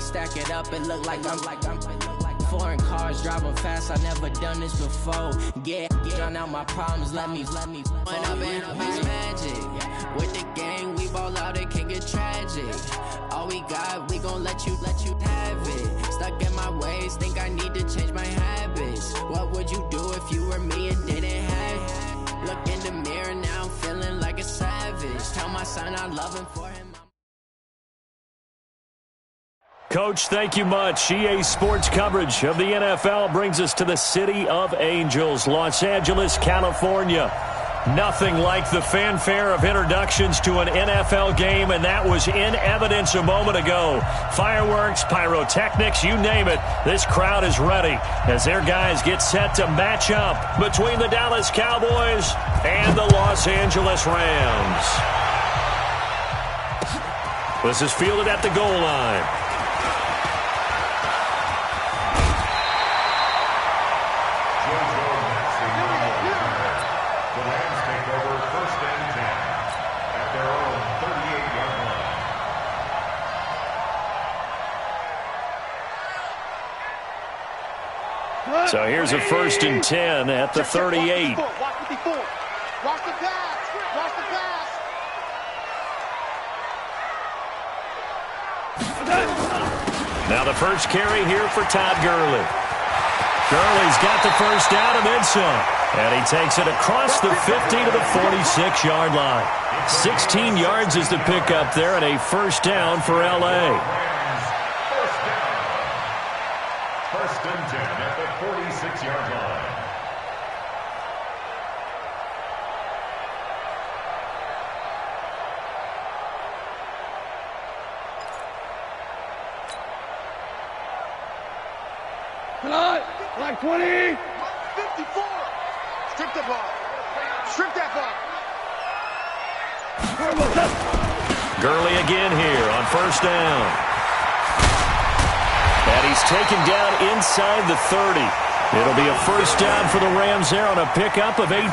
stack it up, it look like I'm foreign cars driving fast, I never done this before. Get out my problems, let me When up and up is magic. With the gang, we ball out, it can get tragic. All we got, we gon' let you have it. Stuck in my ways, think I need to change my habits. What would you do if you were me and didn't have it? Look in the mirror, now I'm feeling like a savage. Tell my son I love him for him. Coach, thank you much. EA Sports coverage of the NFL brings us to the City of Angels, Los Angeles, California. Nothing like the fanfare of introductions to an NFL game, and that was in evidence a moment ago. Fireworks, pyrotechnics, you name it. This crowd is ready as their guys get set to match up between the Dallas Cowboys and the Los Angeles Rams. This is fielded at the goal line. So here's a 1st and 10 at the 38. Watch the pass. Watch the pass. Now the first carry here for Todd Gurley. Gurley's got the first down and then some. And he takes it across the 50 to the 46-yard line. 16 yards is the pickup there and a first down for L.A. First and 10 at the 46-yard line. Like 20. 54. Strip the ball. Strip that ball. Gurley again here on first down. And he's taken down inside the 30. It'll be a first down for the Rams there on a pickup of 18.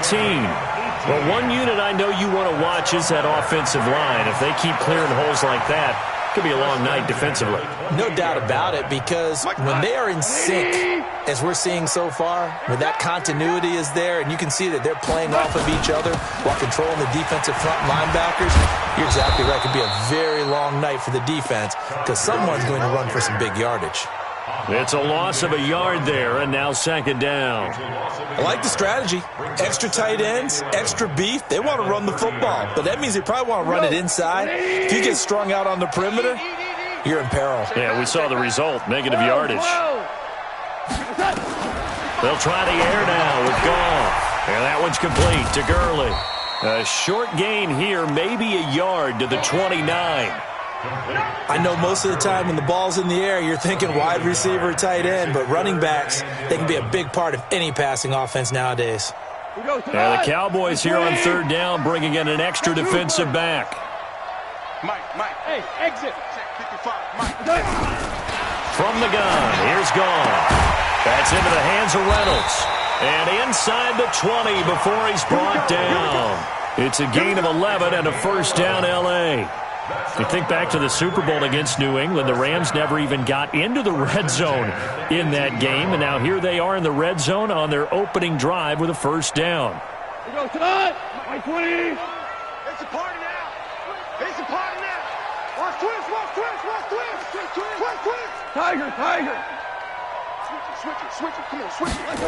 Well, one unit I know you want to watch is that offensive line. If they keep clearing holes like that, it could be a long night defensively. No doubt about it, because when they are in sync, as we're seeing so far, when that continuity is there and you can see that they're playing off of each other while controlling the defensive front linebackers, you're exactly right. It could be a very long night for the defense because someone's going to run for some big yardage. It's a loss of a yard there, and now second down. I like the strategy. Extra tight ends, extra beef. They want to run the football, but that means they probably want to run it inside. If you get strung out on the perimeter, you're in peril. Yeah, we saw the result, negative yardage. They'll try the air now with Goff. And that one's complete to Gurley. A short gain here, maybe a yard to the 29. I know most of the time when the ball's in the air, you're thinking wide receiver, tight end, but running backs, they can be a big part of any passing offense nowadays. And the Cowboys here on third down, bringing in an extra defensive back. Mike. Hey, exit. 55. Mike. From the gun, here's Goff. That's into the hands of Reynolds. And inside the 20 before he's brought down. It's a gain of 11 and a first down L.A. You think back to the Super Bowl against New England, the Rams never even got into the red zone in that game, and now here they are in the red zone on their opening drive with a first down. We go tonight. 20. It's a party now. It's a party now. Watch twist. Tiger. Switch it. Come on, switch it.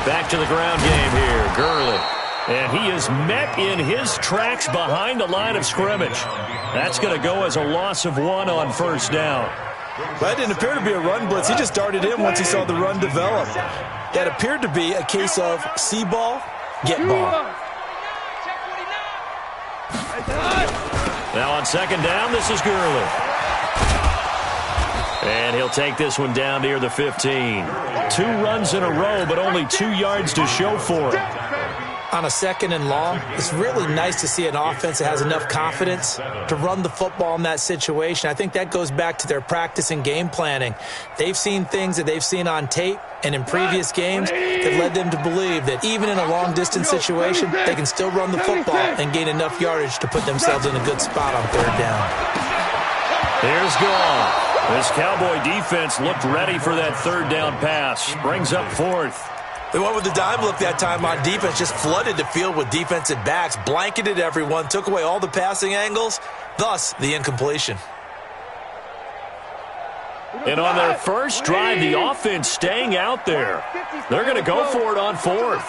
Back to the ground game here, Gurley. And he is met in his tracks behind the line of scrimmage. That's going to go as a loss of 1 on first down. That didn't appear to be a run blitz. He just darted in once he saw the run develop. That appeared to be a case of see ball, get ball. Now on second down, this is Gurley. And he'll take this one down near the 15. 2 runs in a row, but only 2 yards to show for it. On a second and long, it's really nice to see an offense that has enough confidence to run the football in that situation. I think that goes back to their practice and game planning. They've seen things that they've seen on tape and in previous games that led them to believe that even in a long-distance situation, they can still run the football and gain enough yardage to put themselves in a good spot on third down. Here's Goff. This Cowboy defense looked ready for that third down pass. Brings up fourth. They went with the dime look that time on defense, just flooded the field with defensive backs, blanketed everyone, took away all the passing angles, thus the incompletion. And on their first drive, the offense staying out there. They're going to go for it on fourth.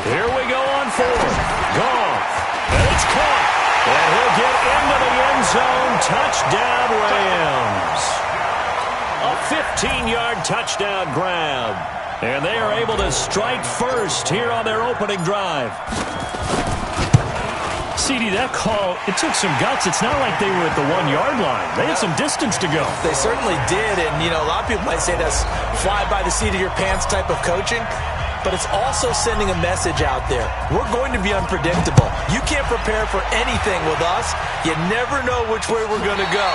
Here we go on fourth. Goff. And it's caught. And he'll get into the end zone. Touchdown, Rams. A 15-yard touchdown grab. And they are able to strike first here on their opening drive. CD, that call, it took some guts. It's not like they were at the 1-yard line. They had some distance to go. They certainly did. And, you know, a lot of people might say that's fly by the seat of your pants type of coaching. But it's also sending a message out there. We're going to be unpredictable. You can't prepare for anything with us. You never know which way we're going to go.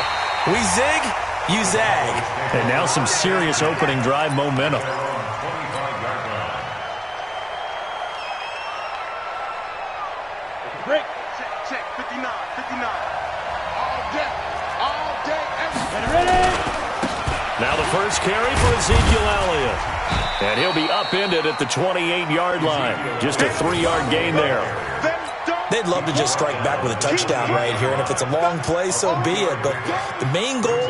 We zig, you zag. And now some serious opening drive momentum. Break. Check. 59. All day. Ready? Now the first carry for Ezekiel Elliott. And he'll be upended at the 28-yard line. Just a 3-yard gain there. They'd love to just strike back with a touchdown right here. And if it's a long play, so be it. But the main goal,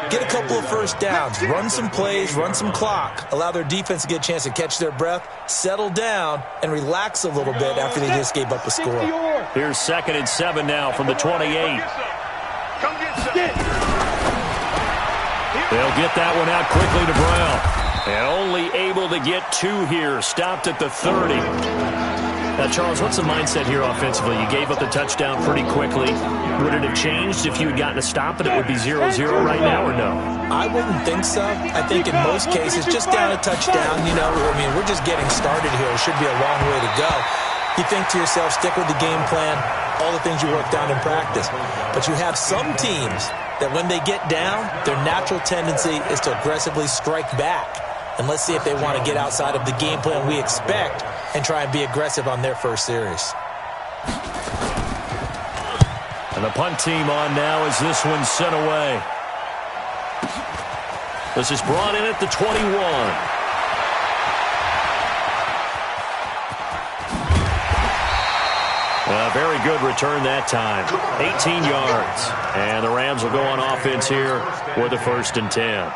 get a couple of first downs. Run some plays, run some clock. Allow their defense to get a chance to catch their breath, settle down, and relax a little bit after they just gave up a score. Here's 2nd and 7 now from the 28. They'll get that one out quickly to Brown. And only able to get 2 here. Stopped at the 30. Now, Charles, what's the mindset here offensively? You gave up the touchdown pretty quickly. Would it have changed if you had gotten a stop and it would be 0-0 right now, or no? I wouldn't think so. I think in most cases, just down a touchdown, you know, I mean, we're just getting started here. It should be a long way to go. You think to yourself, stick with the game plan, all the things you worked out in practice. But you have some teams that when they get down, their natural tendency is to aggressively strike back. And let's see if they want to get outside of the game plan we expect and try and be aggressive on their first series. And the punt team on now as this one's sent away. This is brought in at the 21. A very good return that time. 18 yards. And the Rams will go on offense here with a 1st and 10.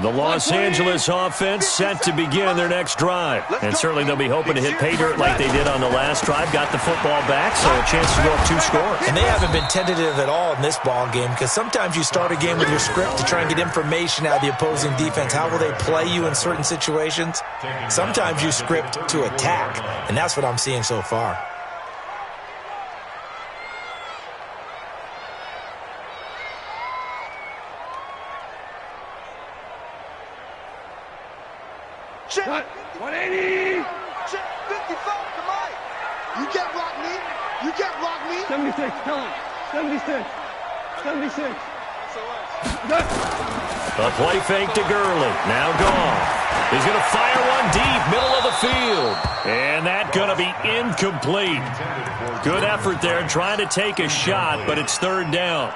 The Los Angeles offense set to begin their next drive. And certainly they'll be hoping to hit pay dirt like they did on the last drive. Got the football back, so a chance to go up 2 scores. And they haven't been tentative at all in this ball game, because sometimes you start a game with your script to try and get information out of the opposing defense. How will they play you in certain situations? Sometimes you script to attack, and that's what I'm seeing so far. Check. 180. Check. 55 to Mike. You can't block me. 76. Tell him. 76. A play fake to Gurley. Now Goff. He's going to fire one deep, middle of the field. And that's going to be incomplete. Good effort there trying to take a shot, but it's 3rd down.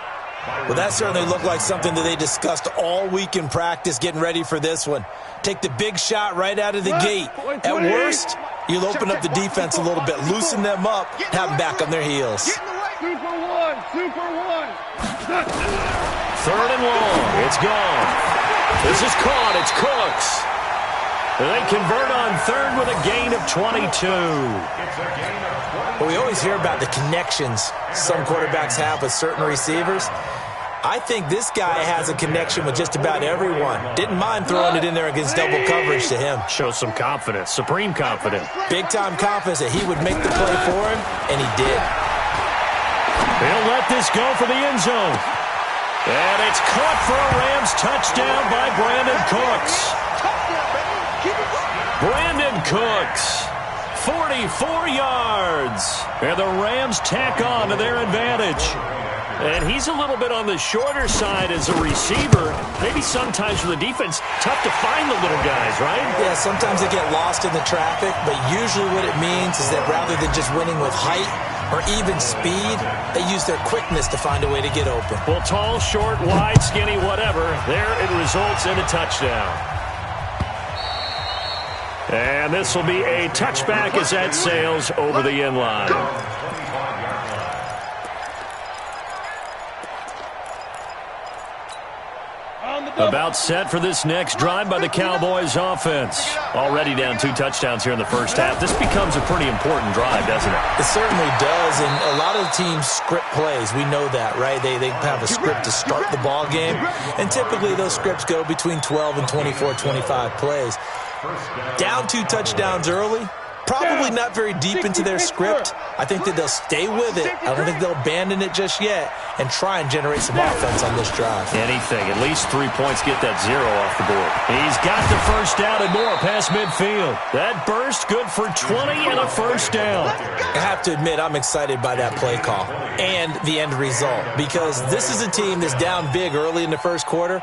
Well, that certainly looked like something that they discussed all week in practice getting ready for this one. Take the big shot right out of the gate. At worst, you'll open up the defense a little bit, loosen them up, have them back on their heels. Super one. 3rd and long. It's gone. This is caught. It's Cooks. They convert on 3rd with a gain of 22. Well, we always hear about the connections some quarterbacks have with certain receivers. I think this guy has a connection with just about everyone. Didn't mind throwing it in there against double coverage to him. Shows some confidence, supreme confidence. Big-time confidence that he would make the play for him, and he did. They'll let this go for the end zone. And it's caught for a Rams touchdown by Brandon Cooks. Brandon Cooks, 44 yards. And the Rams tack on to their advantage. And he's a little bit on the shorter side as a receiver. Maybe sometimes for the defense, tough to find the little guys, right? Yeah, sometimes they get lost in the traffic, but usually what it means is that rather than just winning with height or even speed, they use their quickness to find a way to get open. Well, tall, short, wide, skinny, whatever, there it results in a touchdown. And this will be a touchback as that sails over the end line. About set for this next drive by the Cowboys offense. Already down 2 touchdowns here in the first half. This becomes a pretty important drive, doesn't it? It certainly does, and a lot of teams script plays. We know that, right? They have a script to start the ball game, and typically those scripts go between 12 and 24, 25 plays. Down 2 touchdowns early, probably not very deep into their script. I think that they'll stay with it. I don't think they'll abandon it just yet and try and generate some offense on this drive. Anything. At least 3 points, get that 0 off the board. He's got the first down and more past midfield. That burst good for 20 and a first down. I have to admit, I'm excited by that play call and the end result because this is a team that's down big early in the first quarter.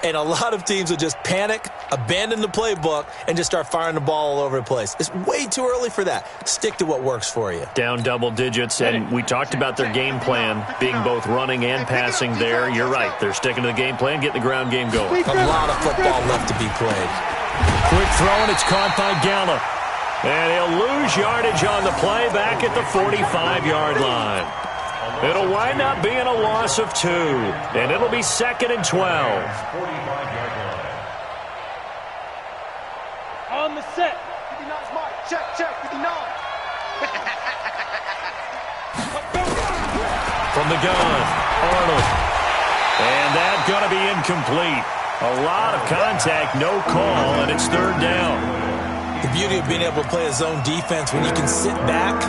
And a lot of teams will just panic, abandon the playbook, and just start firing the ball all over the place. It's way too early for that. Stick to what works for you. Down double digits, and we talked about their game plan being both running and passing there. You're right. They're sticking to the game plan, getting the ground game going. A lot of football left to be played. Quick throw, and it's caught by Gallup. And he'll lose yardage on the play back at the 45-yard line. It'll wind up being a loss of 2, and it'll be 2nd and 12. On the set. 59's Mike. Check, 59. From the gun, Arnold. And that's going to be incomplete. A lot of contact, no call, and it's 3rd down. The beauty of being able to play a zone defense when you can sit back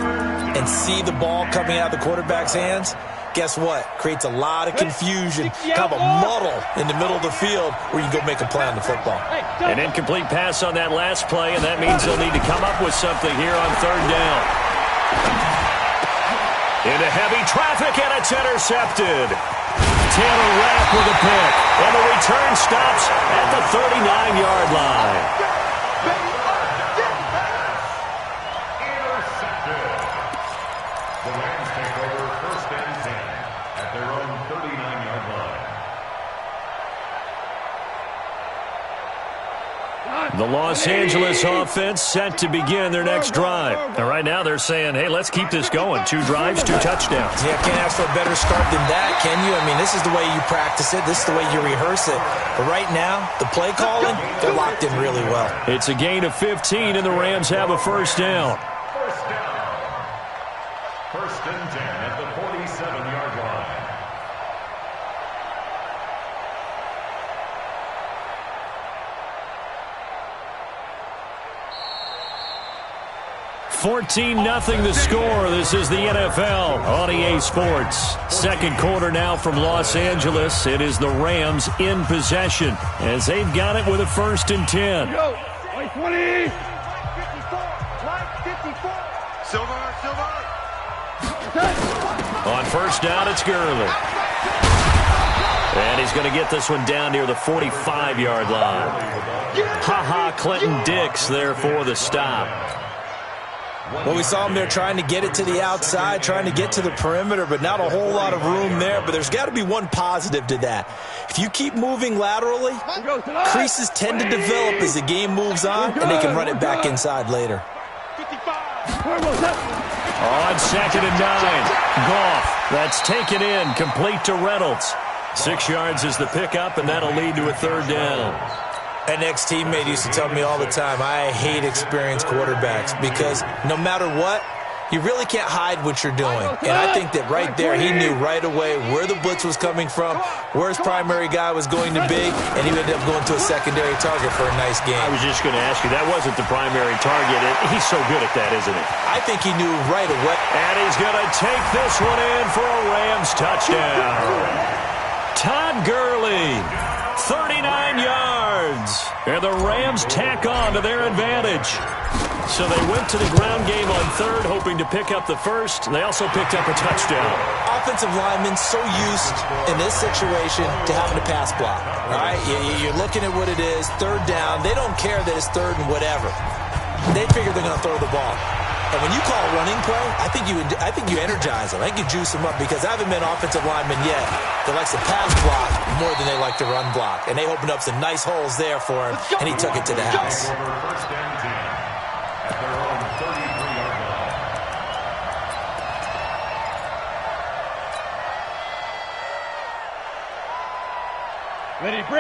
and see the ball coming out of the quarterback's hands, guess what? Creates a lot of confusion, kind of a muddle in the middle of the field where you go make a play on the football. An incomplete pass on that last play, and that means they'll need to come up with something here on 3rd down. Into heavy traffic, and it's intercepted. Taylor Rapp with a pick, and the return stops at the 39-yard line. The Los Angeles offense set to begin their next drive. And right now they're saying, hey, let's keep this going. 2 drives, 2 touchdowns. Yeah, can't ask for a better start than that, can you? I mean, this is the way you practice it. This is the way you rehearse it. But right now, the play calling, they're locked in really well. It's a gain of 15, and the Rams have a first down. First and 10 at the 47-yard line. 14-0 the score. This is the NFL on EA Sports. Second quarter now from Los Angeles. It is the Rams in possession as they've got it with a 1st and 10. Yo, 20. Silver. On first down, it's Gurley. And he's going to get this one down near the 45-yard line. Ha-ha, Clinton Dix there for the stop. Well, we saw him there trying to get it to the outside, trying to get to the perimeter, but not a whole lot of room there. But there's got to be one positive to that. If you keep moving laterally, creases tend to develop as the game moves on, and they can run it back inside later. On 2nd and 9, Goff. That's taken in, complete to Reynolds. 6 yards is the pickup, and that'll lead to a 3rd down. An ex-teammate used to tell me all the time, I hate experienced quarterbacks because no matter what, you really can't hide what you're doing. And I think that right there, he knew right away where the blitz was coming from, where his primary guy was going to be, and he ended up going to a secondary target for a nice game. I was just going to ask you, that wasn't the primary target. He's so good at that, isn't he? I think he knew right away. And he's going to take this one in for a Rams touchdown. Todd Gurley, 39 yards. And the Rams tack on to their advantage. So they went to the ground game on third, hoping to pick up the first. They also picked up a touchdown. Offensive linemen so used in this situation to having to pass block. All right, you're looking at what it is, third down. They don't care that it's third and whatever. They figure they're going to throw the ball. And when you call a running play, I think you energize them. I think you juice them up because I haven't met offensive linemen yet that likes to pass block more than they like to run block. And they opened up some nice holes there for him, and he took it to the house.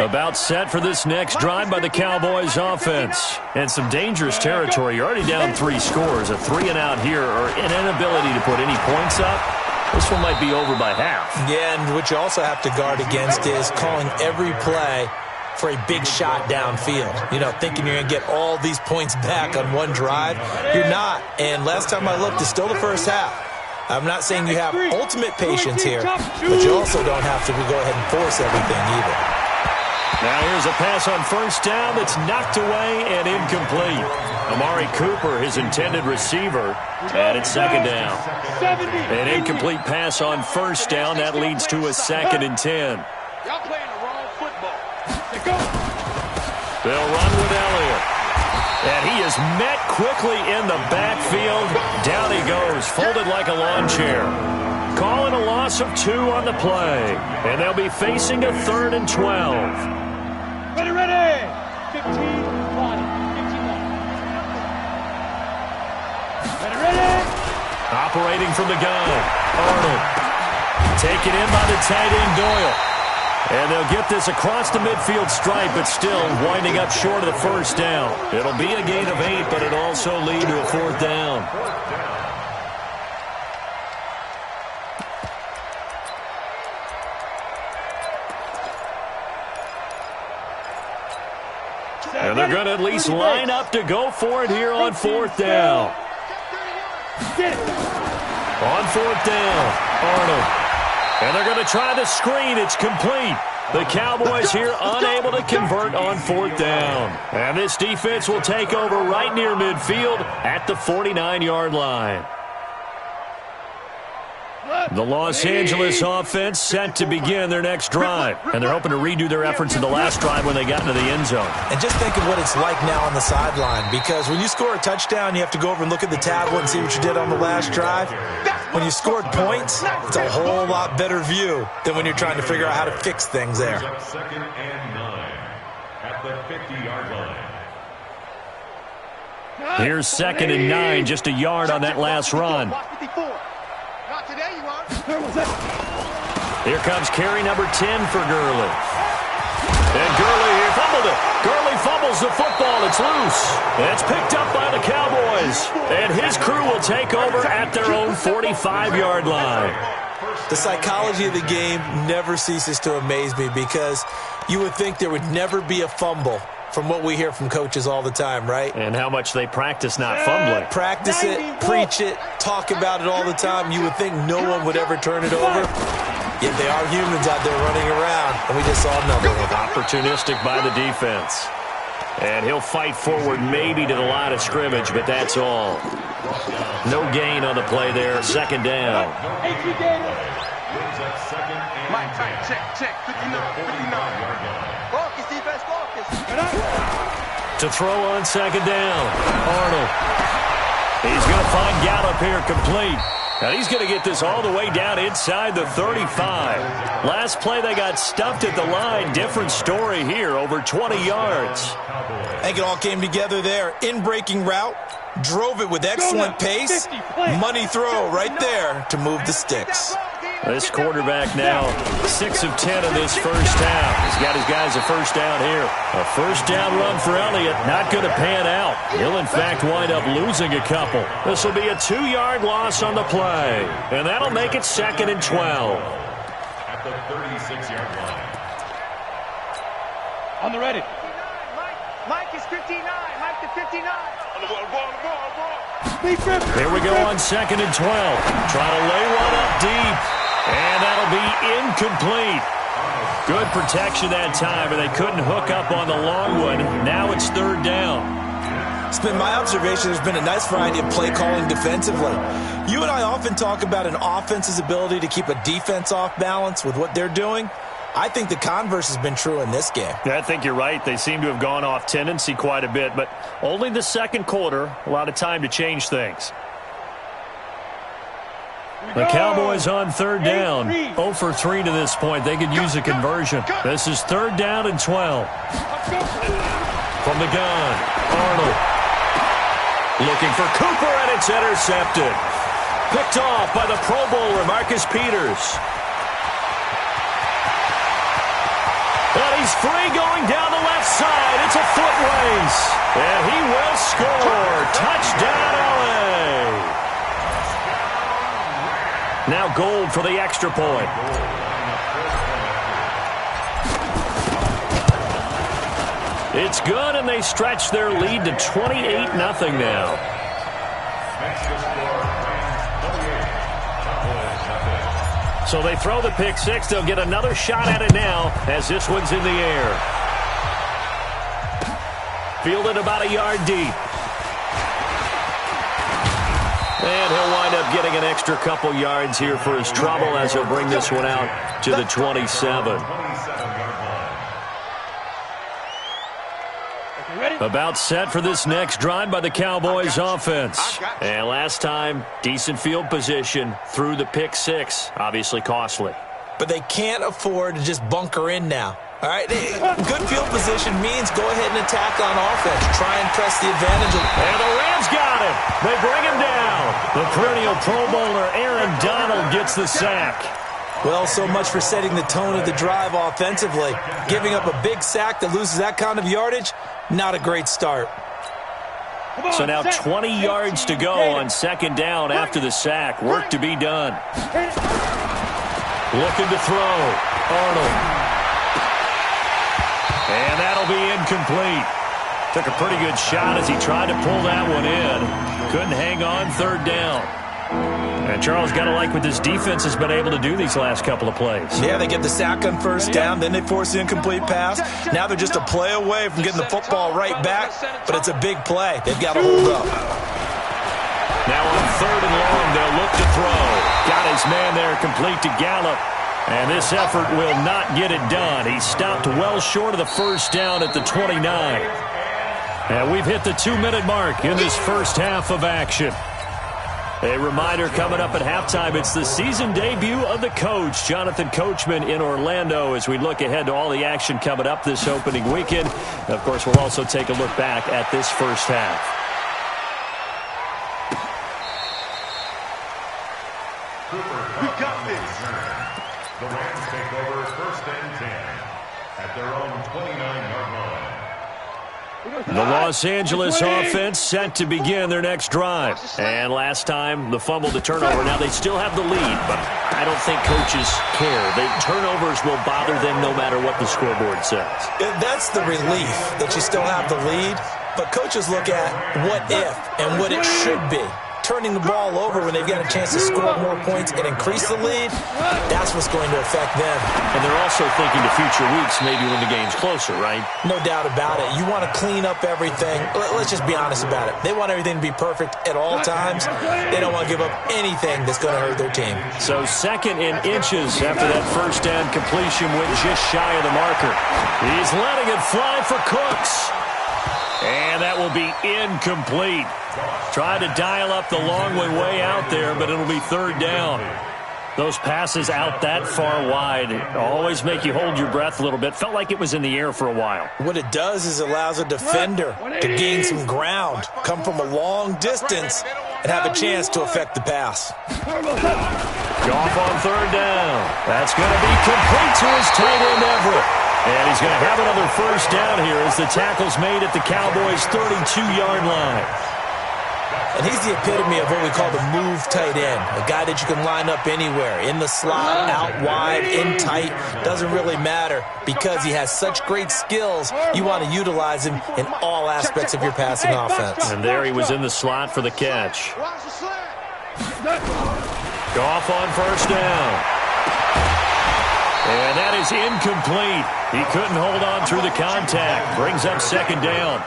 About set for this next drive by the Cowboys offense. And some dangerous territory. You're already down 3 scores. A 3-and-out here or an inability to put any points up. This one might be over by half. Yeah, and what you also have to guard against is calling every play for a big shot downfield. You know, thinking you're going to get all these points back on one drive. You're not. And last time I looked, it's still the first half. I'm not saying you have ultimate patience here, but you also don't have to go ahead and force everything either. Now here's a pass on first down that's knocked away and incomplete. Amari Cooper, his intended receiver, and it's second down. An incomplete pass on first down. That leads to a 2nd and 10. Y'all playing the wrong football. They'll run with Elliott. And he is met quickly in the backfield. Down he goes, folded like a lawn chair. Calling a loss of 2 on the play. And they'll be facing a 3rd and 12. Ready. 15, 20, 15, ready. Operating from the gun. Arnold. Taken in by the tight end, Doyle. And they'll get this across the midfield stripe, but still winding up short of the first down. It'll be a gain of 8, but it'll also lead to a 4th down. And they're going to at least line up to go for it here on 4th down. On 4th down, Arnold. And they're going to try the screen. It's complete. The Cowboys here unable to convert on 4th down. And this defense will take over right near midfield at the 49-yard line. The Los Angeles offense set to begin their next drive. And they're hoping to redo their efforts in the last drive when they got into the end zone. And just think of what it's like now on the sideline. Because when you score a touchdown, you have to go over and look at the tablet and see what you did on the last drive. When you scored points, it's a whole lot better view than when you're trying to figure out how to fix things there. 2nd and 9 at the 50-yard line. Here's 2nd and 9, just a yard on that last run. Here comes carry number 10 for Gurley. And Gurley here fumbled it. Gurley fumbles the football. It's loose. It's picked up by the Cowboys. And his crew will take over at their own 45-yard line. The psychology of the game never ceases to amaze me because you would think there would never be a fumble from what we hear from coaches all the time, right? And how much they practice not fumbling. Practice it, preach it, talk about it all the time. You would think no one would ever turn it over. Yet they are humans out there running around, and we just saw another one. Opportunistic by the defense. And he'll fight forward maybe to the line of scrimmage, but that's all. No gain on the play there. 2nd down. Mike, check. 59. Focus, defense, focus. To throw on 2nd down. Arnold. He's going to find Gallup here complete. And he's going to get this all the way down inside the 35. Last play, they got stuffed at the line. Different story here, over 20 yards. I think it all came together there. In-breaking route, drove it with excellent pace. Money throw right there to move the sticks. This quarterback now 6 of 10 in this first half. He's got his guys a first down here. A first down run for Elliott, not going to pan out. He'll, in fact, wind up losing a couple. This will be a 2-yard loss on the play, and that'll make it 2nd and 12. At the 36-yard line. On the ready. Mike is 59. Mike to 59. On the ball. Here we go on 2nd and 12. Trying to lay one up deep. And that'll be incomplete. Good protection that time, and they couldn't hook up on the long one. Now it's 3rd down. It's been my observation there's been a nice variety of play calling defensively. You and I often talk about an offense's ability to keep a defense off balance with what they're doing. I think the converse has been true in this game. Yeah, I think you're right. They seem to have gone off tendency quite a bit, but only the second quarter, a lot of time to change things. The Cowboys on third down. 0 for 3 to this point. They could use a conversion. This is 3rd down and 12. From the gun, Arnold. Looking for Cooper, and it's intercepted. Picked off by the Pro Bowler, Marcus Peters. And he's free going down the left side. It's a foot race. And he will score. Touchdown, LA. Now Gold for the extra point. It's good, and they stretch their lead to 28-0 now. So they throw the pick six. They'll get another shot at it now as this one's in the air. Fielded about a yard deep. And he'll wind up getting an extra couple yards here for his trouble as he'll bring this one out to the 27. About set for this next drive by the Cowboys offense. And last time, decent field position through the pick six. Obviously costly. But they can't afford to just bunker in now. All right, good field position means go ahead and attack on offense. Try and press the advantage. And the Rams got him. They bring him down. The perennial Pro Bowler Aaron Donald gets the sack. Well, so much for setting the tone of the drive offensively. Giving up a big sack that loses that kind of yardage, not a great start. So now 20 yards to go on 2nd down after the sack. Work to be done. Looking to throw. Arnold. And that'll be incomplete. Took a pretty good shot as he tried to pull that one in. Couldn't hang on 3rd down. And Charles, got to like what this defense has been able to do these last couple of plays. Yeah, they get the sack on 1st down, then they force the incomplete pass. Now they're just a play away from getting the football right back, but it's a big play. They've got to hold up. Now on 3rd and long, they'll look to throw. Got his man there, complete to Gallup. And this effort will not get it done. He stopped well short of the 1st down at the 29. And we've hit the 2-minute mark in this first half of action. A reminder coming up at halftime, it's the season debut of the coach, Jonathan Coachman, in Orlando, as we look ahead to all the action coming up this opening weekend. Of course, we'll also take a look back at this first half. We got this. The Rams take over 1st and 10 at their own 29-yard line. The Los Angeles offense set to begin their next drive. And last time, the fumble to turnover. Now, they still have the lead, but I don't think coaches care. The turnovers will bother them no matter what the scoreboard says. That's the relief that you still have the lead, but coaches look at what if and what it should be. Turning the ball over when they've got a chance to score more points and increase the lead, that's what's going to affect them. And they're also thinking to future weeks, maybe when the game's closer, right? No doubt about it. You want to clean up everything. Let's just be honest about it. They want everything to be perfect at all times. They don't want to give up anything that's going to hurt their team. So 2nd and inches after that 1st down completion went just shy of the marker. He's letting it fly for Cooks. And that will be incomplete. Tried to dial up the long way out there, but it'll be 3rd down. Those passes out that far wide always make you hold your breath a little bit. Felt like it was in the air for a while. What it does is it allows a defender to gain some ground, come from a long distance, and have a chance to affect the pass. Goff on 3rd down. That's going to be complete to his tight end, Everett. And he's going to have another 1st down here as the tackle's made at the Cowboys' 32-yard line. And he's the epitome of what we call the move tight end, a guy that you can line up anywhere, in the slot, out wide, in tight, doesn't really matter because he has such great skills. You want to utilize him in all aspects of your passing offense. And there he was in the slot for the catch. Goff on 1st down. And that is incomplete. He couldn't hold on through the contact. Brings up second down.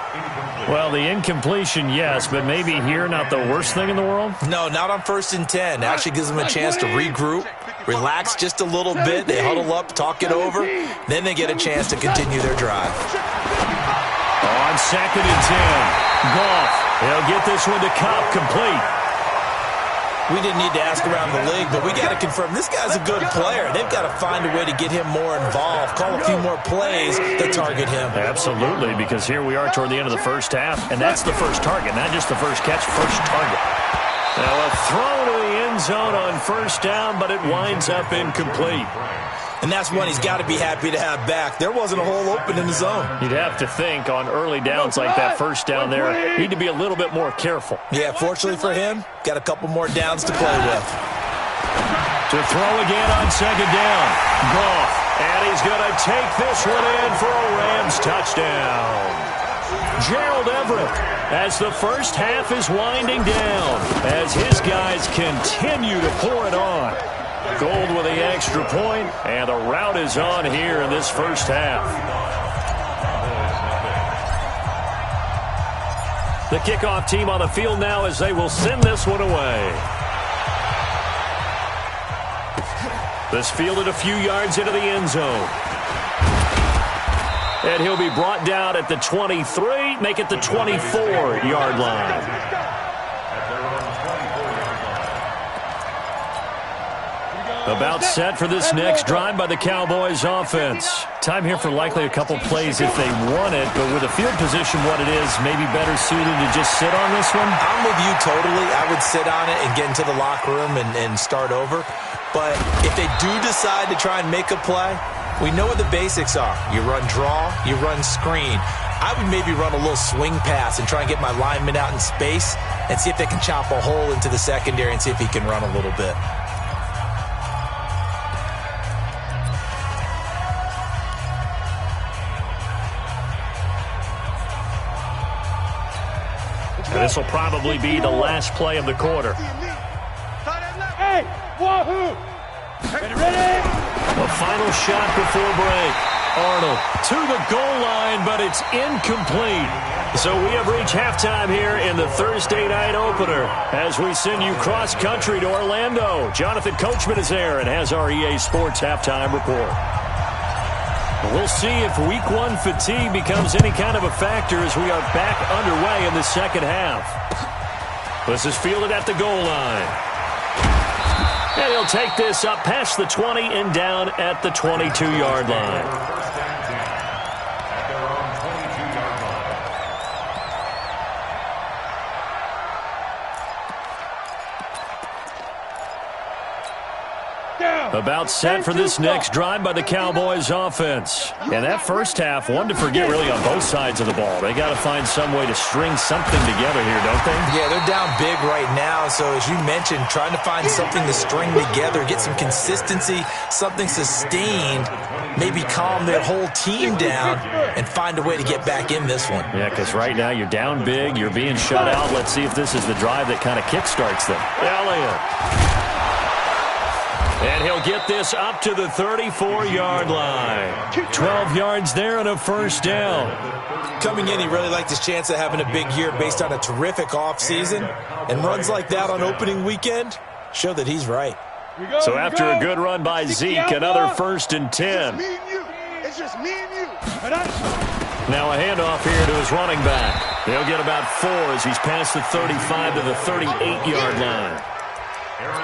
Well, the incompletion, yes, but maybe here not the worst thing in the world? No, not on 1st and 10. Actually gives them a chance to regroup, relax just a little bit. They huddle up, talk it over. Then they get a chance to continue their drive. On 2nd and 10, Goff. He'll get this one to Cobb, complete. We didn't need to ask around the league, but we got to confirm this guy's a good player. They've got to find a way to get him more involved, call a few more plays that target him. Absolutely, because here we are toward the end of the first half, and that's the first target, not just the first catch, first target. Now a throw to the end zone on 1st down, but it winds up incomplete. And that's one he's got to be happy to have back. There wasn't a hole open in the zone. You'd have to think on early downs like that 1st down there, need to be a little bit more careful. Yeah, fortunately for him, got a couple more downs to play with. To throw again on 2nd down, Goff. And he's going to take this one in for a Rams touchdown. Gerald Everett, as the first half is winding down, as his guys continue to pour it on. Gold with the extra point, and the rout is on here in this first half. The kickoff team on the field now as they will send this one away. This fielded a few yards into the end zone. And he'll be brought down at the 23, make it the 24-yard line. About set for this next drive by the Cowboys offense. Time here for likely a couple plays if they want it, but with the field position what it is, maybe better suited to just sit on this one? I'm with you totally. I would sit on it and get into the locker room and start over. But if they do decide to try and make a play, we know what the basics are. You run draw, you run screen. I would maybe run a little swing pass and try and get my lineman out in space and see if they can chop a hole into the secondary and see if he can run a little bit. This will probably be the last play of the quarter. Hey, wahoo! Ready? The final shot before break. Arnold to the goal line, but it's incomplete. So we have reached halftime here in the Thursday night opener as we send you cross-country to Orlando. Jonathan Coachman is there and has our EA Sports halftime report. We'll see if Week 1 fatigue becomes any kind of a factor as we are back underway in the second half. This is fielded at the goal line. And he'll take this up past the 20 and down at the 22-yard line. About set for this next drive by the Cowboys offense. And that first half, one to forget really on both sides of the ball. They got to find some way to string something together here, don't they? Yeah, they're down big right now. So as you mentioned, trying to find something to string together, get some consistency, something sustained, maybe calm their whole team down and find a way to get back in this one. Yeah, because right now you're down big, you're being shut out. Let's see if this is the drive that kind of kickstarts them. Elliott. And he'll get this up to the 34-yard line. 12 yards there and a first down. Coming in, he really liked his chance of having a big year based on a terrific offseason. And runs like that on opening weekend show that he's right. So after a good run by Zeke, another 1st and 10. It's just me and you. Now a handoff here to his running back. They'll get about 4 as he's past the 35 to the 38-yard line.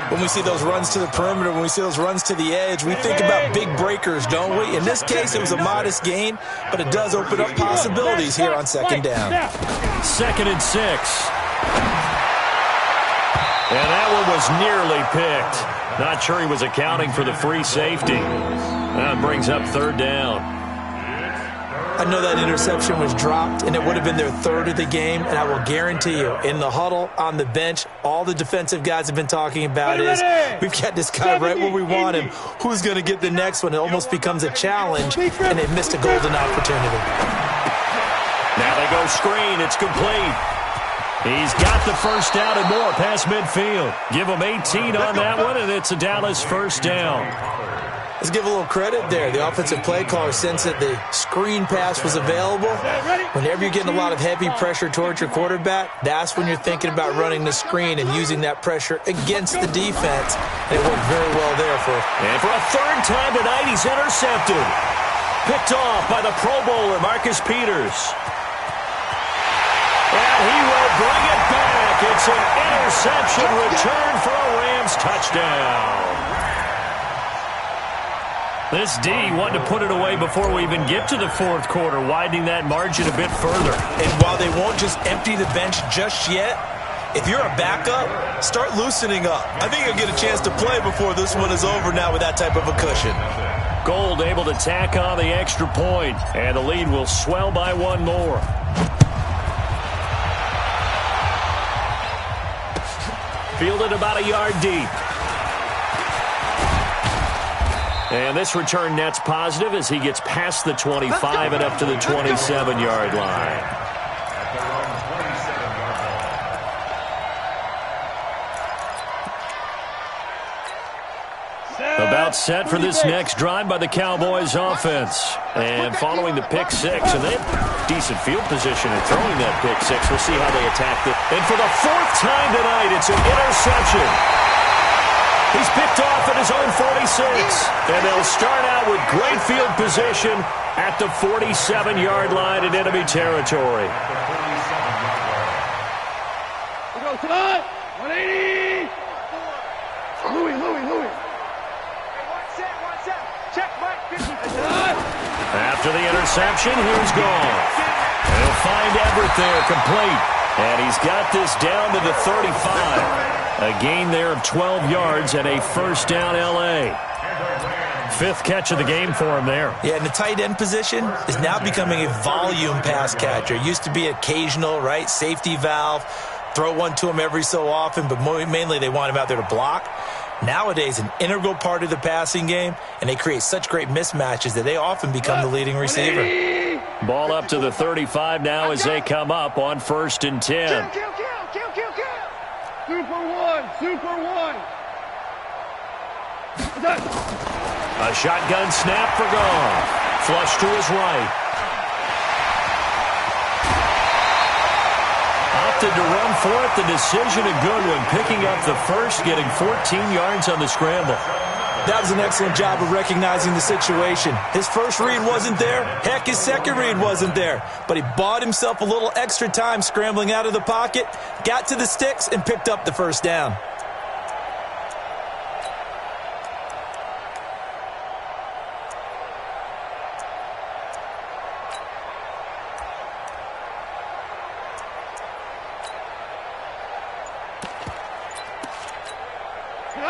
When we see those runs to the perimeter, when we see those runs to the edge, we think about big breakers, don't we? In this case, it was a modest gain, but it does open up possibilities here on second down. 2nd and 6. And that one was nearly picked. Not sure he was accounting for the free safety. That brings up 3rd down. I know that interception was dropped, and it would have been their 3rd of the game, and I will guarantee you, in the huddle, on the bench, all the defensive guys have been talking about is, we've got this guy right where we want him. Who's going to get the next one? It almost becomes a challenge, and they've missed a golden opportunity. Now they go screen. It's complete. He's got the first down and more past midfield. Give him 18 on that one, and it's a Dallas first down. Let's give a little credit there. The offensive play caller sensed that the screen pass was available. Whenever you're getting a lot of heavy pressure towards your quarterback, that's when you're thinking about running the screen and using that pressure against the defense. And it worked very well there for him. And for a third time tonight, he's intercepted. Picked off by the Pro Bowler, Marcus Peters. And he will bring it back. It's an interception return for a Rams touchdown. This D wanted to put it away before we even get to the fourth quarter, widening that margin a bit further. And while they won't just empty the bench just yet, if you're a backup, start loosening up. I think you'll get a chance to play before this one is over now with that type of a cushion. Gold able to tack on the extra point, and the lead will swell by one more. Fielded about a yard deep. And this return net's positive as he gets past the 25 and up to the 27-yard line. About set for this next drive by the Cowboys offense. And following the pick six, and they have decent field position in throwing that pick six. We'll see how they attack it. And for the fourth time tonight, it's an interception. He's picked off at his own 46. And they'll start out with great field position at the 47-yard line in enemy territory. We go tonight. 180. Louis. One set. Check, Mike. 50. After the interception, here's Goff. And he'll find Everett there, complete. And he's got this down to the 35. A gain there of 12 yards and a first down L.A. Fifth catch of the game for him there. Yeah, and the tight end position is now becoming a volume pass catcher. It used to be occasional, right? Safety valve. Throw one to him every so often, but mainly they want him out there to block. Nowadays, an integral part of the passing game, and they create such great mismatches that they often become the leading receiver. Ball up to the 35 now as they come up on 1st and 10. Kill. Super one. A shotgun snap for Goff. Flush to his right. Opted to run for it. The decision a good one. Picking up the first, getting 14 yards on the scramble. That was an excellent job of recognizing the situation. His first read wasn't there. Heck, his second read wasn't there. But he bought himself a little extra time scrambling out of the pocket, got to the sticks, and picked up the first down.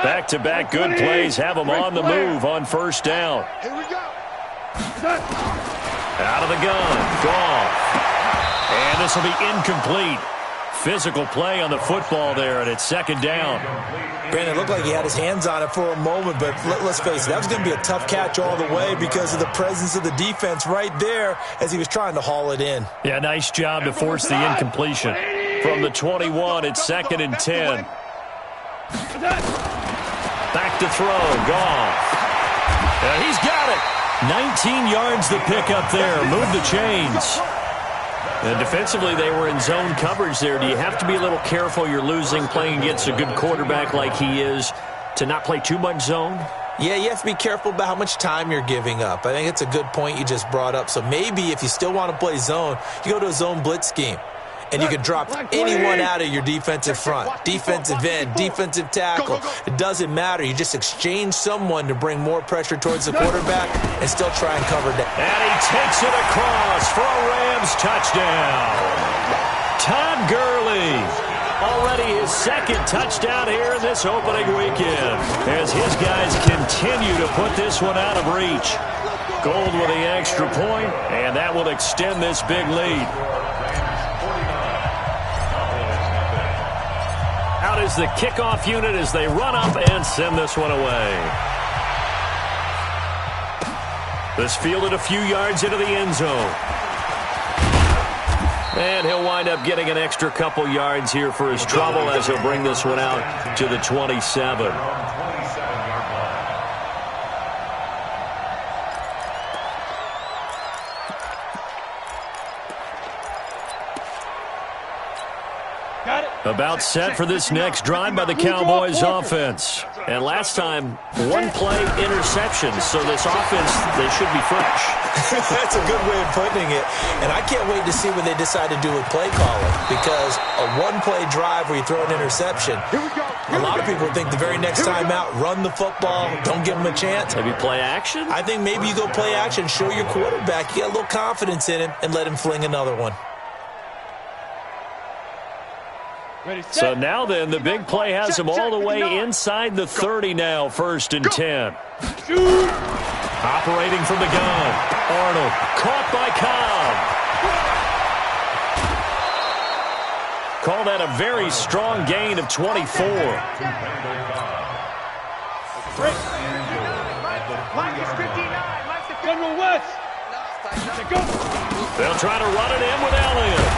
Back-to-back good plays have him on the move on first down. Here we go. Out of the gun. Goff. And this will be incomplete. Physical play on the football there, and it's second down. Brandon, it looked like he had his hands on it for a moment, but let's face it, that was going to be a tough catch all the way because of the presence of the defense right there as he was trying to haul it in. Yeah, nice job to force the incompletion. From the 21, it's 2nd and 10. Back to throw. Goff. And he's got it. 19 yards the pick up there. Move the chains. And defensively, they were in zone coverage there. Do you have to be a little careful you're losing playing against a good quarterback like he is to not play too much zone? Yeah, you have to be careful about how much time you're giving up. I think it's a good point you just brought up. So maybe if you still want to play zone, you go to a zone blitz scheme. And you can drop anyone out of your defensive front, defensive end, defensive tackle. It doesn't matter. You just exchange someone to bring more pressure towards the quarterback and still try and cover that. And he takes it across for a Rams touchdown. Todd Gurley. Already his second touchdown here in this opening weekend as his guys continue to put this one out of reach. Gold with the extra point, and that will extend this big lead. Out is the kickoff unit as they run up and send this one away. This fielded a few yards into the end zone. And he'll wind up getting an extra couple yards here for his trouble as he'll bring this one out to the 27. About set for this next drive by the Cowboys offense. And last time, one play interception. So this offense, they should be fresh. That's a good way of putting it. And I can't wait to see what they decide to do with play calling. Because a one-play drive where you throw an interception, a lot of people think the very next time out, run the football, don't give them a chance. Maybe play action? I think maybe you go play action, show your quarterback, you get a little confidence in him, and let him fling another one. So now then, the big play has him all the way inside the 30 now, 1st and 10. Operating from the gun. Arnold caught by Cobb. Call that a very strong gain of 24. They'll try to run it in with Elliott.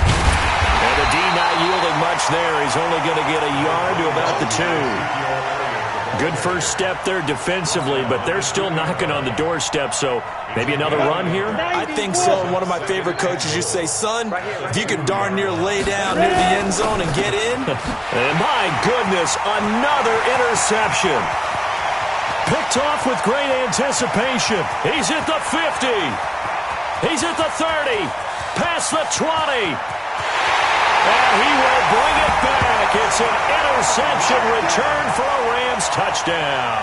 And the D not yielding much there. He's only going to get a yard to about the 2. Good first step there defensively, but they're still knocking on the doorstep, so maybe another run here? I think so. One of my favorite coaches used to say, son, if you can darn near lay down near the end zone and get in. And my goodness, another interception. Picked off with great anticipation. He's at the 50. He's at the 30. Past the 20. And he will bring it back. It's an interception return for a Rams touchdown.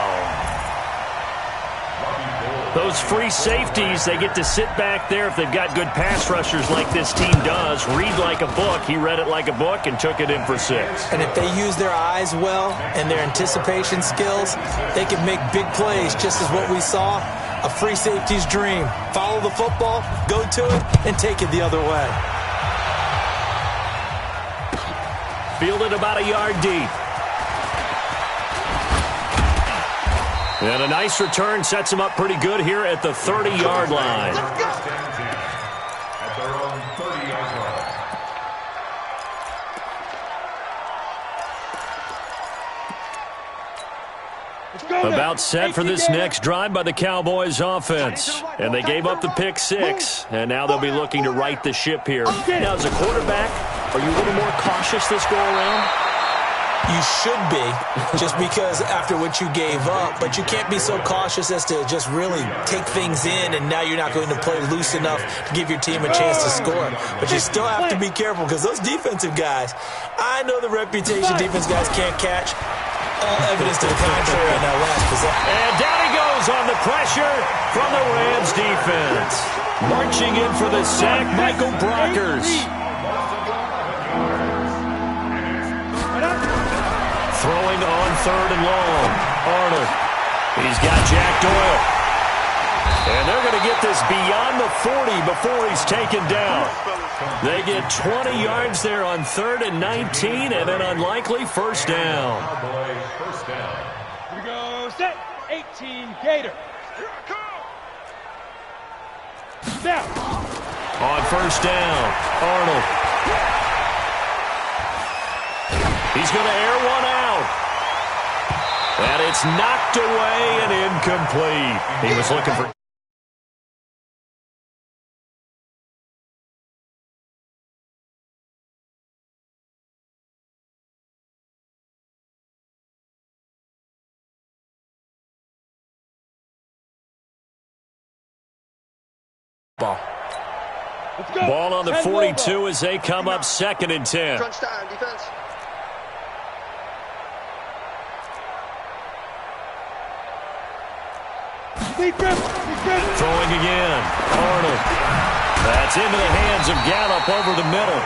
Those free safeties, they get to sit back there if they've got good pass rushers like this team does. Read like a book. He read it like a book and took it in for 6. And if they use their eyes well and their anticipation skills, they can make big plays, just as what we saw. A free safety's dream. Follow the football, go to it, and take it the other way. Fielded about a yard deep. And a nice return sets him up pretty good here at the 30-yard line. At their own 30-yard line. About set for this next drive by the Cowboys offense. And they gave up the pick 6. And now they'll be looking to right the ship here. Now, as a quarterback, are you a little more cautious this go-around? You should be, just because after what you gave up. But you can't be so cautious as to just really take things in, and now you're not going to play loose enough to give your team a chance to score. But you still have to be careful, because those defensive guys, I know the reputation defense guys can't catch. All evidence to the contrary on that last possession. And down he goes on the pressure from the Rams defense. Marching in for the sack, Michael Brockers. Throwing on 3rd and long. Arnold. He's got Jack Doyle. And they're going to get this beyond the 40 before he's taken down. They get 20 yards there on 3rd and 19, and an unlikely first down. Here we go, set, 18, Gator. Now. On first down, Arnold. He's going to air one out. And it's knocked away and incomplete. He was looking for... Ball on the 42 as they come up 2nd and 10. Crunch time, defense. Throwing again. Arnold. That's into the hands of Gallup over the middle.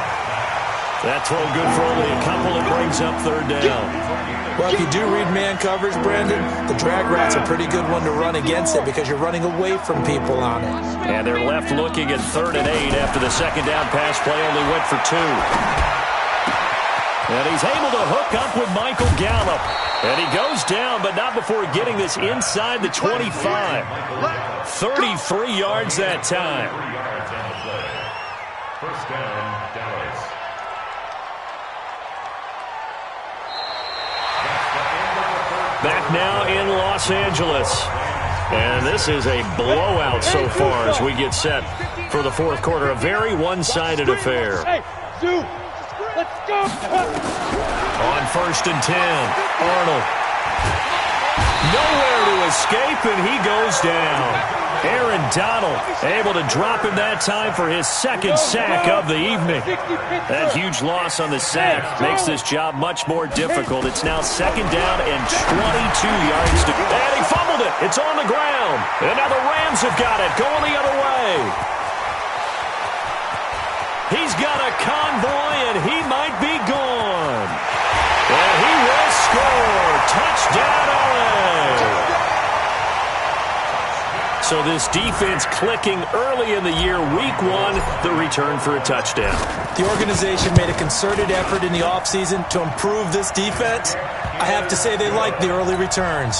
That throw good for only a couple. It brings up 3rd down. Well, if you do read man coverage, Brandon, the drag route's a pretty good one to run against it because you're running away from people on it. And they're left looking at 3rd and 8 after the 2nd down pass play only went for 2. And he's able to hook up with Michael Gallup. And he goes down, but not before getting this inside the 25. 33 yards that time. 3 yards on the play. First down, Dallas. Back now in Los Angeles. And this is a blowout so far as we get set for the 4th quarter. A very one-sided affair. Hey, Zoo, Let's go. On 1st and 10, Arnold. Nowhere to escape, and he goes down. Aaron Donald able to drop him that time for his second sack of the evening. That huge loss on the sack makes this job much more difficult. It's now 2nd down and 22 yards to go. And he fumbled it. It's on the ground. And now the Rams have got it going the other way. He's got a convoy, and he might be gone. And he will score. Touchdown, LA. So this defense clicking early in the year, week 1, the return for a touchdown. The organization made a concerted effort in the offseason to improve this defense. I have to say they like the early returns.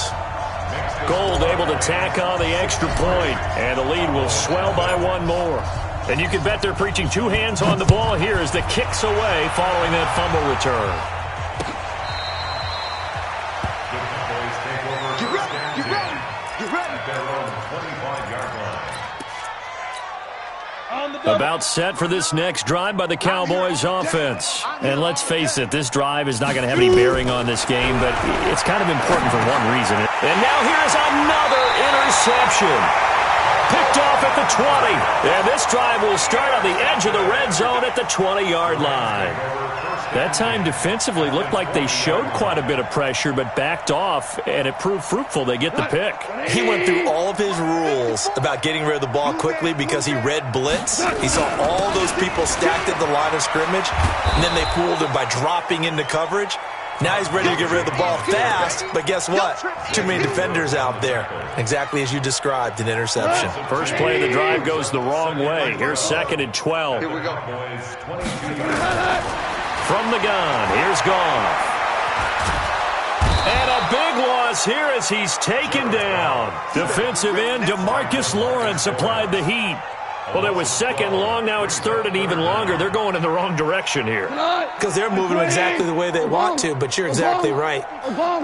Gold able to tack on the extra point, and the lead will swell by 1 more. And you can bet they're preaching 2 hands on the ball here as the kick's away following that fumble return. About set for this next drive by the Cowboys offense. And let's face it, this drive is not going to have any bearing on this game, but it's kind of important for one reason. And now here's another interception. Picked off at the 20. And this drive will start on the edge of the red zone at the 20-yard line. That time defensively looked like they showed quite a bit of pressure but backed off, and it proved fruitful. They get the pick. He went through all of his rules about getting rid of the ball quickly because he read blitz. He saw all those people stacked at the line of scrimmage, and then they fooled him by dropping into coverage. Now he's ready to get rid of the ball fast, but guess what? Too many defenders out there. Exactly as you described, an interception. First play of the drive goes the wrong way. Here's 2nd and 12. Here we go. From the gun, here's Goff. And a big loss here as he's taken down. Defensive end DeMarcus Lawrence applied the heat. Well, it was 2nd long, now it's 3rd and even longer. They're going in the wrong direction here. Because they're moving exactly the way they want to, but you're exactly right.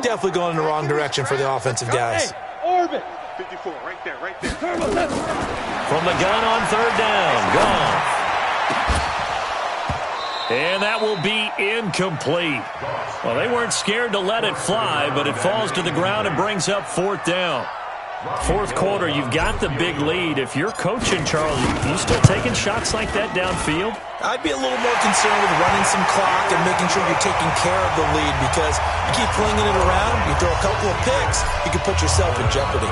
Definitely going in the wrong direction for the offensive guys. Orbit. 54, right there, right there. From the gun on 3rd down, Goff. And that will be incomplete. Well, they weren't scared to let it fly, but it falls to the ground and brings up 4th down. 4th quarter, you've got the big lead. If you're coaching, Charles, you still taking shots like that downfield? I'd be a little more concerned with running some clock and making sure you're taking care of the lead, because you keep flinging it around, you throw a couple of picks, you can put yourself in jeopardy.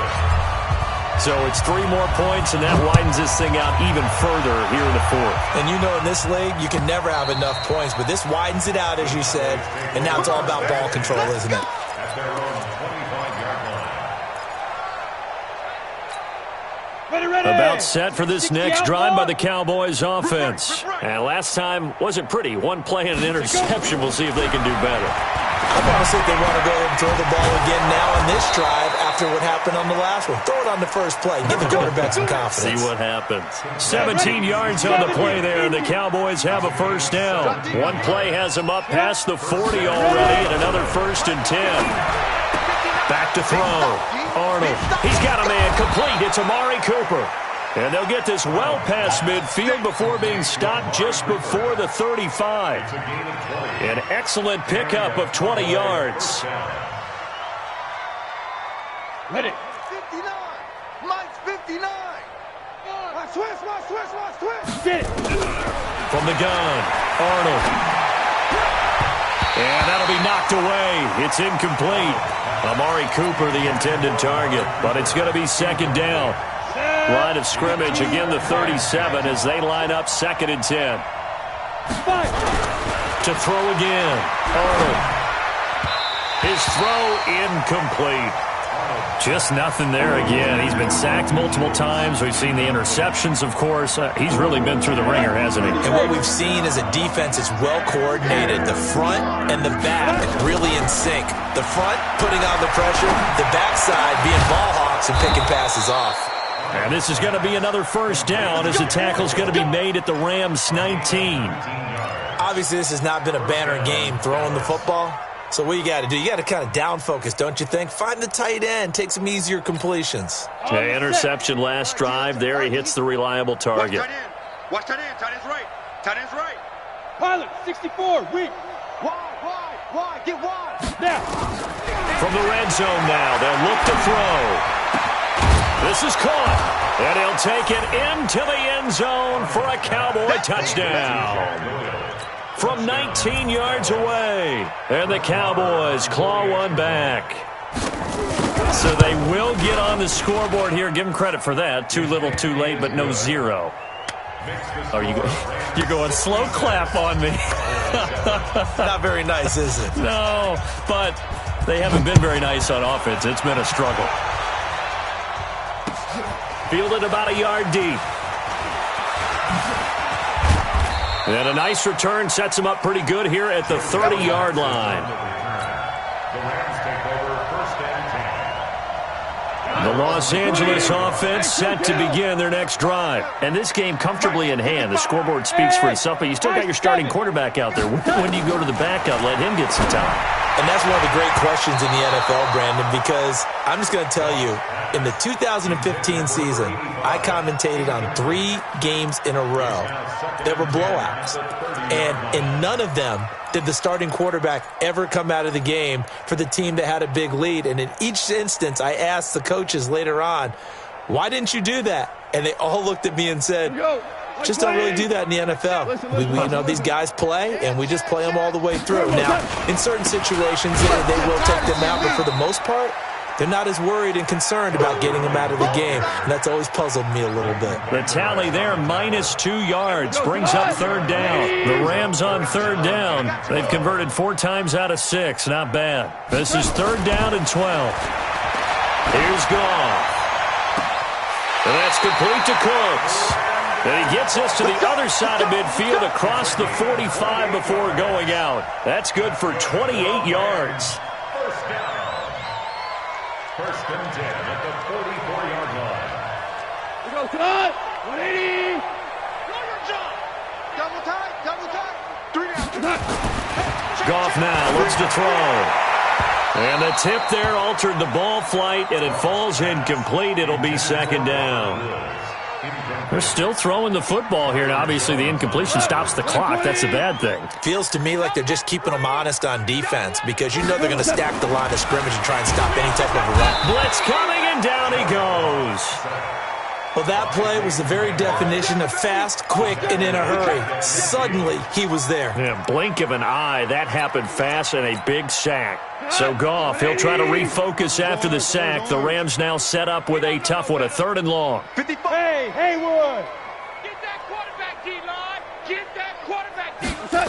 So it's 3 more points, and that widens this thing out even further here in the 4th. And you know in this league, you can never have enough points, but this widens it out, as you said, and now it's all about ball control, isn't it? At their own 25-yard line. About set for this next drive by the Cowboys offense. And last time wasn't pretty. 1 play and an interception. We'll see if they can do better. I want to see if they want to go ahead and throw the ball again now on this drive after what happened on the last one. Throw it on the first play. Give the quarterback some confidence. See what happens. 17 yards on the play there. The Cowboys have a 1st down. 1 play has them up past the 40 already, and another 1st and 10. Back to throw. Arnold. He's got a man complete. It's Amari Cooper. And they'll get this well past midfield before being stopped just before the 35. An excellent pickup of 20 yards. Ready. 59. Mike's 59. Watch, twist. Get it. From the gun, Arnold. And that'll be knocked away. It's incomplete. Amari Cooper, the intended target, but it's going to be 2nd down. Line of scrimmage, again the 37 as they line up 2nd and 10. To throw again, Arnold. His throw incomplete. Just nothing there again. He's been sacked multiple times. We've seen the interceptions, of course. He's really been through the ringer, hasn't he? And what we've seen is a defense that's well coordinated. The front and the back really in sync. The front putting on the pressure, the backside being ball hawks and picking passes off. And this is going to be another 1st down as the tackle's going to be made at the Rams 19. Obviously, this has not been a banner game throwing the football. So what you got to do, you got to kind of down focus, don't you think? Find the tight end, take some easier completions. Okay, interception last drive. There he hits the reliable target. Watch tight end. Tight end's right. Tight end's right. Pilot, 64, weak. Wide, get wide. Now. From the red zone now, they'll look to throw. This is caught, and he'll take it into the end zone for a Cowboy touchdown. From 19 yards away, and the Cowboys claw one back. So they will get on the scoreboard here. Give them credit for that. Too little, too late, but no zero. Oh, you're going slow clap on me. Not very nice, is it? No, but they haven't been very nice on offense. It's been a struggle. Fielded about a yard deep. And a nice return sets him up pretty good here at the 30-yard line. The Rams take over first and 10. The Los Angeles offense set to begin their next drive. And this game comfortably in hand. The scoreboard speaks for itself, but you still got your starting quarterback out there. When do you go to the backup? Let him get some time. And that's one of the great questions in the NFL, Brandon, because I'm just going to tell you, in the 2015 season, I commentated on 3 games in a row that were blowouts. And in none of them did the starting quarterback ever come out of the game for the team that had a big lead. And in each instance, I asked the coaches later on, why didn't you do that? And they all looked at me and said, just don't really do that in the NFL. These guys play, and we just play them all the way through. Now, in certain situations, they will take them out, but for the most part, they're not as worried and concerned about getting them out of the game, and that's always puzzled me a little bit. The tally there, -2 yards, brings up third down. The Rams on third down. They've converted 4 times out of 6. Not bad. This is third down and 12. Here's Goff. And that's complete to Cooks. And he gets us to the other side of midfield across the 45 before going out. That's good for 28 yards. First down. First and 10 at the 44-yard line. We go cut. 180. Double tight. 3 down. Goff now looks to throw. And the tip there altered the ball flight, and it falls incomplete. It'll be second down. They're still throwing the football here, and obviously the incompletion stops the clock. That's a bad thing. Feels to me like they're just keeping them honest on defense because you know they're going to stack the line of scrimmage and try and stop any type of a run. Blitz coming, and down he goes. Well, that play was the very definition of fast, quick, and in a hurry. Suddenly, he was there. Yeah, blink of an eye. That happened fast, and a big sack. So Goff, he'll try to refocus after the sack. The Rams now set up with a tough one, a 3rd and long. 55. Hey, Haywood. Get that quarterback, D-line. Get that quarterback, D-line.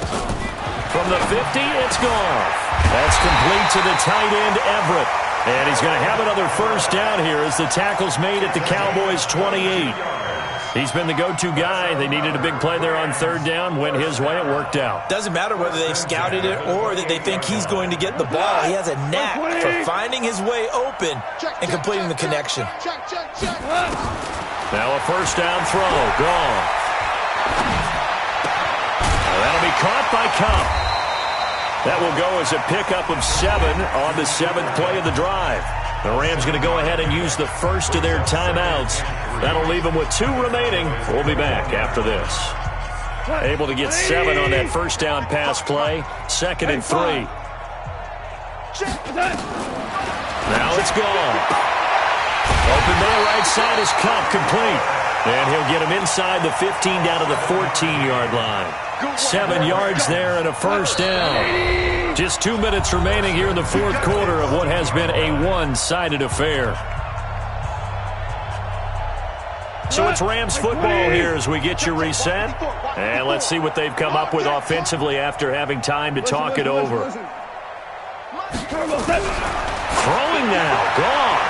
From the 50, it's Goff. That's complete to the tight end, Everett. And he's going to have another first down here as the tackle's made at the Cowboys' 28. He's been the go-to guy. They needed a big play there on 3rd down. Went his way. It worked out. Doesn't matter whether they've scouted it or that they think he's going to get the ball. He has a knack for finding his way open and completing the connection. Now a first down throw. Gone. That'll be caught by Cup. That will go as a pickup of 7 on the 7th play of the drive. The Rams going to go ahead and use the first of their timeouts. That'll leave them with 2 remaining. We'll be back after this. Able to get 7 on that first down pass play. 2nd and 3. Now it's gone. Open there, right side is Cup, complete. And he'll get him inside the 15 down to the 14-yard line. 7 yards there and a first down. Just 2 minutes remaining here in the 4th quarter of what has been a one-sided affair. So it's Rams football here as we get you reset. And let's see what they've come up with offensively after having time to talk it over. Throwing now, Goff.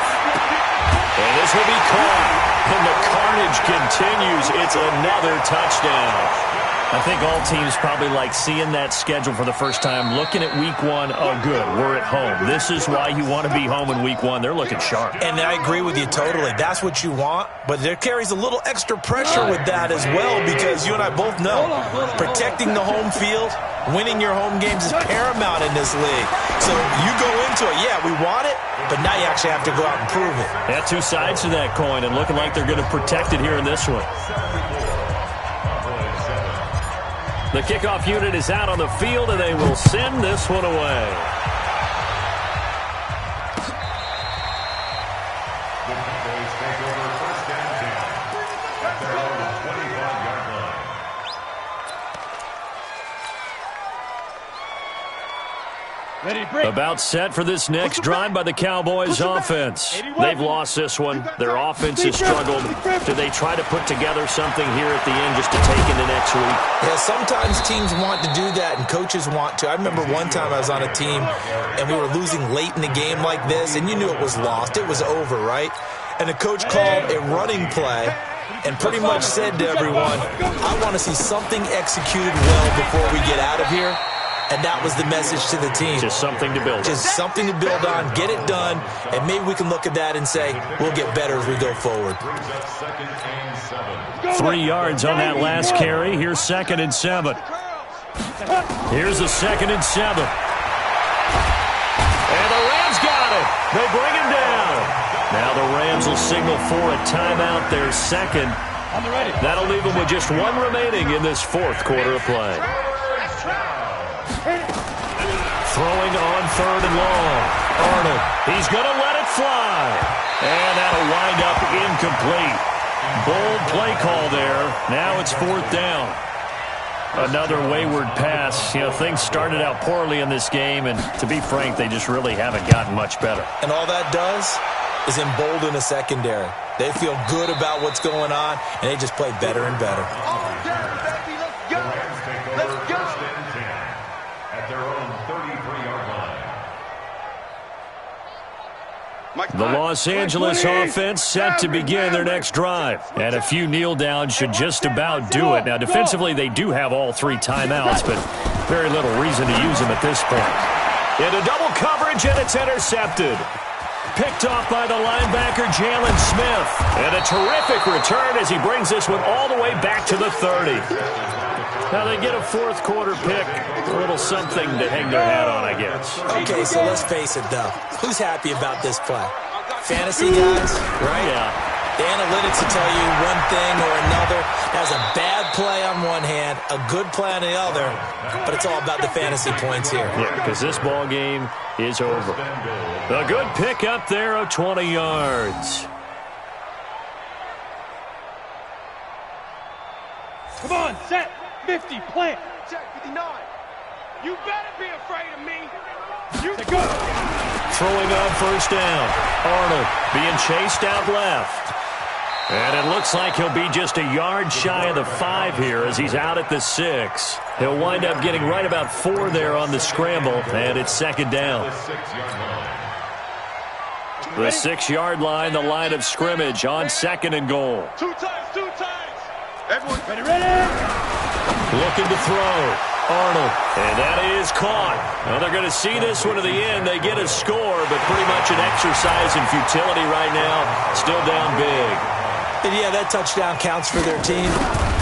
And this will be caught. And the carnage continues. It's another touchdown. I think all teams probably like seeing that schedule for the first time, looking at week 1. Oh, good, we're at home. This is why you want to be home in week 1. They're looking sharp. And I agree with you totally. That's what you want. But there carries a little extra pressure with that as well because you and I both know protecting the home field, winning your home games is paramount in this league. So you go into it, yeah, we want it, but now you actually have to go out and prove it. Yeah, 2 sides to that coin and looking like they're going to protect it here in this one. The kickoff unit is out on the field, and they will send this one away. The Cowboys take over first and 10 at their own 25-yard line. About set for this next drive by the Cowboys offense. They've lost this one. Their offense has struggled. Do they try to put together something here at the end just to take into next week? Yeah, sometimes teams want to do that and coaches want to. I remember one time I was on a team and we were losing late in the game like this, and you knew it was lost. It was over, right? And the coach called a running play and pretty much said to everyone, I want to see something executed well before we get out of here. And that was the message to the team. Just something to build on. Just something to build on, get it done, and maybe we can look at that and say, we'll get better as we go forward. 3 yards on that last carry. Here's 2nd and 7. Here's a 2nd and 7. And the Rams got it. They bring him down. Now the Rams will signal for a timeout, their second. That'll leave them with just 1 remaining in this 4th quarter of play. Throwing on 3rd and long. Arnold, he's going to let it fly. And that'll wind up incomplete. Bold play call there. Now it's 4th down. Another wayward pass. You know, things started out poorly in this game, and to be frank, they just really haven't gotten much better. And all that does is embolden a secondary. They feel good about what's going on, and they just play better and better. The Los Angeles offense set to begin their next drive. And a few kneel downs should just about do it. Now, defensively, they do have all 3 timeouts, but very little reason to use them at this point. Into double coverage, and it's intercepted. Picked off by the linebacker, Jalen Smith. And a terrific return as he brings this one all the way back to the 30. Now they get a 4th quarter pick. A little something to hang their hat on, I guess. Okay, so let's face it, though. Who's happy about this play? Fantasy guys, right? Yeah. The analytics will tell you one thing or another. That's a bad play on one hand, a good play on the other, but it's all about the fantasy points here. Yeah, because this ball game is over. A good pick up there of 20 yards. Come on, set. 50, plant. Check 59. You better be afraid of me. You go. Throwing on 1st down. Arnold being chased out left. And it looks like he'll be just a yard shy of the 5 here as he's out at the 6. He'll wind up getting right about 4 there on the scramble, and it's 2nd down. The 6-yard line, the line of scrimmage on 2nd and goal. 2 times, 2 times. Everyone ready? Looking to throw. Arnold. And that is caught. Well, they're going to see this one to the end. They get a score, but pretty much an exercise in futility right now. Still down big. And yeah, that touchdown counts for their team,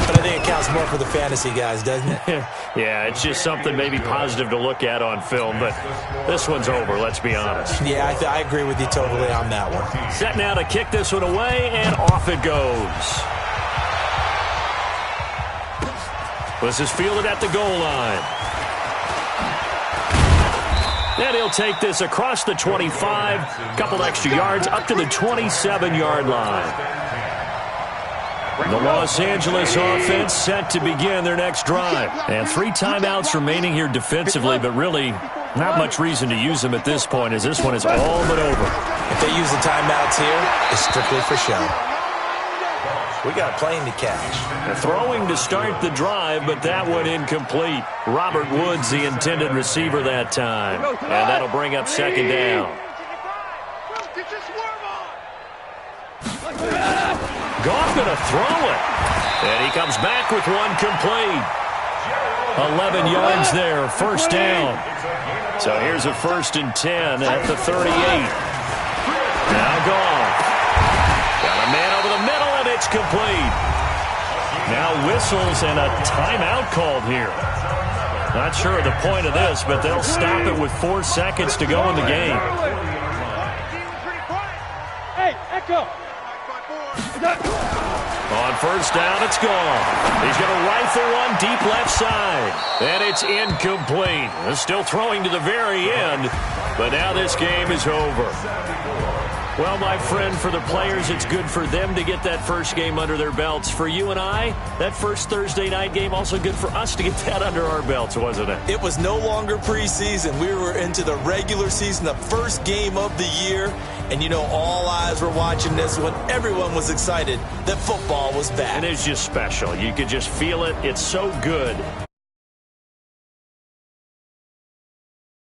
but I think it counts more for the fantasy guys, doesn't it? Yeah, it's just something maybe positive to look at on film, but this one's over, let's be honest. Yeah, I agree with you totally on that one. Set now to kick this one away, and off it goes. This is fielded at the goal line. And he'll take this across the 25, couple extra yards up to the 27-yard line. The Los Angeles offense set to begin their next drive. And 3 timeouts remaining here defensively, but really not much reason to use them at this point as this one is all but over. If they use the timeouts here, it's strictly for show. We got a plane to catch. Throwing to start the drive, but that one incomplete. Robert Woods, the intended receiver that time. And that'll bring up 2nd down. Goff going to throw it. And he comes back with one complete. 11 yards there, 1st down. So here's a 1st and 10 at the 38. Now Goff. Got a man over the middle, and it's complete. Now whistles and a timeout called here. Not sure of the point of this, but they'll stop it with 4 seconds to go in the game. Hey, Echo. On first down, it's gone. He's going to rifle one deep left side. And it's incomplete. Still throwing to the very end, but now this game is over. Well, my friend, for the players, it's good for them to get that first game under their belts. For you and I, that first Thursday night game, also good for us to get that under our belts, wasn't it? It was no longer preseason. We were into the regular season, the first game of the year. And, you know, all eyes were watching this when everyone was excited that football was back. And it's just special. You could just feel it. It's so good